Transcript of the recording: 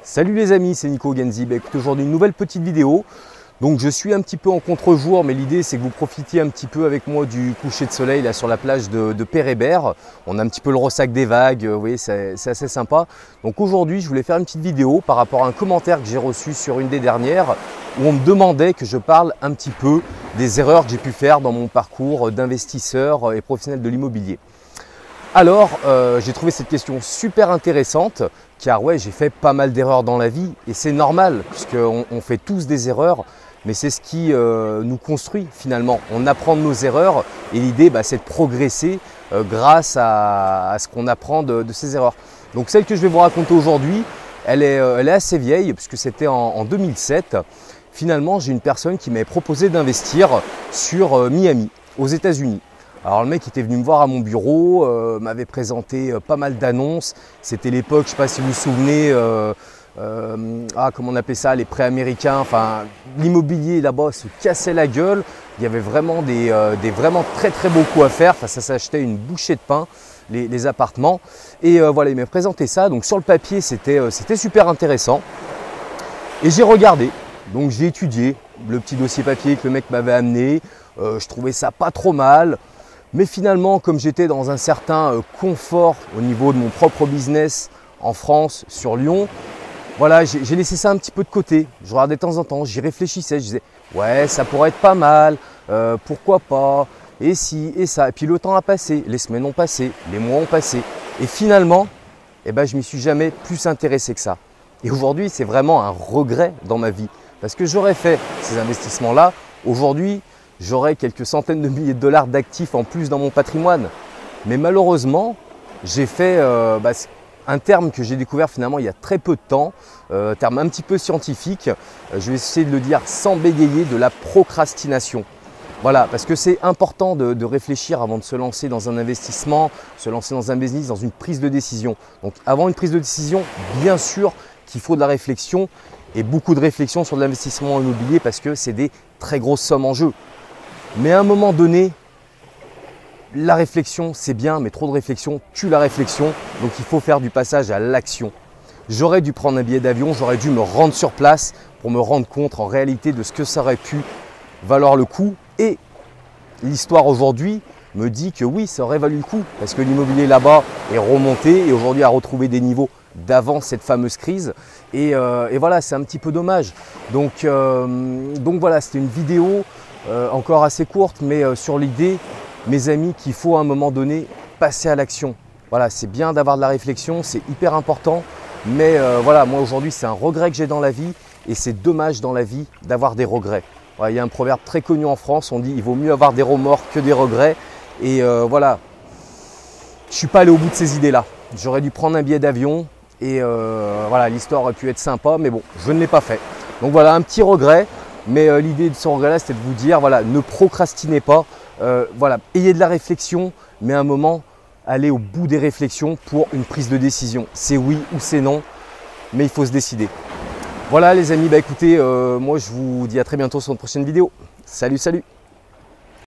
Salut les amis, c'est Nico Genzi. Écoutez, aujourd'hui une nouvelle petite vidéo. Donc je suis un petit peu en contre-jour, mais l'idée c'est que vous profitiez un petit peu avec moi du coucher de soleil là sur la plage de Pérébert. On a un petit peu le ressac des vagues, vous voyez, c'est assez sympa. Donc aujourd'hui je voulais faire une petite vidéo par rapport à un commentaire que j'ai reçu sur une des dernières où on me demandait que je parle un petit peu des erreurs que j'ai pu faire dans mon parcours d'investisseur et professionnel de l'immobilier. Alors, j'ai trouvé cette question super intéressante car ouais, j'ai fait pas mal d'erreurs dans la vie et c'est normal puisqu'on fait tous des erreurs, mais c'est ce qui nous construit finalement. On apprend de nos erreurs et l'idée c'est de progresser grâce à ce qu'on apprend de ces erreurs. Donc celle que je vais vous raconter aujourd'hui, elle est assez vieille puisque c'était en 2007. Finalement, j'ai une personne qui m'avait proposé d'investir sur Miami, aux États-Unis. Alors le mec était venu me voir à mon bureau, m'avait présenté pas mal d'annonces. C'était l'époque, je ne sais pas si vous vous souvenez, comment on appelait ça, les prêts américains. Enfin, l'immobilier là-bas se cassait la gueule. Il y avait vraiment des vraiment très beaux coups à faire. Enfin, ça s'achetait une bouchée de pain, les appartements. Et voilà, il m'a présenté ça. Donc sur le papier, c'était super intéressant. Et j'ai regardé, donc j'ai étudié le petit dossier papier que le mec m'avait amené. Je trouvais ça pas trop mal. Mais finalement, comme j'étais dans un certain confort au niveau de mon propre business en France, sur Lyon, voilà, j'ai laissé ça un petit peu de côté. Je regardais de temps en temps, j'y réfléchissais, je disais « ouais, ça pourrait être pas mal, pourquoi pas, et si, et ça ». Et puis le temps a passé, les semaines ont passé, les mois ont passé. Et finalement, je m'y suis jamais plus intéressé que ça. Et aujourd'hui, c'est vraiment un regret dans ma vie. Parce que j'aurais fait ces investissements-là, aujourd'hui, j'aurais quelques centaines de milliers de dollars d'actifs en plus dans mon patrimoine. Mais malheureusement, j'ai fait un terme que j'ai découvert finalement il y a très peu de temps, terme un petit peu scientifique, je vais essayer de le dire sans bégayer, de la procrastination. Voilà, parce que c'est important de réfléchir avant de se lancer dans un investissement, se lancer dans un business, dans une prise de décision. Donc avant une prise de décision, bien sûr qu'il faut de la réflexion et beaucoup de réflexion sur l'investissement immobilier parce que c'est des très grosses sommes en jeu. Mais à un moment donné, la réflexion, c'est bien, mais trop de réflexion tue la réflexion. Donc il faut faire du passage à l'action. J'aurais dû prendre un billet d'avion, j'aurais dû me rendre sur place pour me rendre compte en réalité de ce que ça aurait pu valoir le coup. Et l'histoire aujourd'hui me dit que oui, ça aurait valu le coup parce que l'immobilier là-bas est remonté et aujourd'hui a retrouvé des niveaux d'avant cette fameuse crise. Et voilà, c'est un petit peu dommage. Donc voilà, c'était une vidéo encore assez courte, mais sur l'idée, mes amis, qu'il faut à un moment donné passer à l'action. Voilà, c'est bien d'avoir de la réflexion, c'est hyper important, mais voilà, moi aujourd'hui, c'est un regret que j'ai dans la vie et c'est dommage dans la vie d'avoir des regrets. Voilà, il y a un proverbe très connu en France, on dit il vaut mieux avoir des remords que des regrets. Et voilà, je ne suis pas allé au bout de ces idées-là. J'aurais dû prendre un billet d'avion et voilà, l'histoire aurait pu être sympa, mais bon, je ne l'ai pas fait. Donc voilà, un petit regret. Mais l'idée de ce regret-là, c'était de vous dire, voilà, ne procrastinez pas, voilà, ayez de la réflexion, mais à un moment, allez au bout des réflexions pour une prise de décision. C'est oui ou c'est non, mais il faut se décider. Voilà les amis, écoutez, moi je vous dis à très bientôt sur une prochaine vidéo. Salut, salut!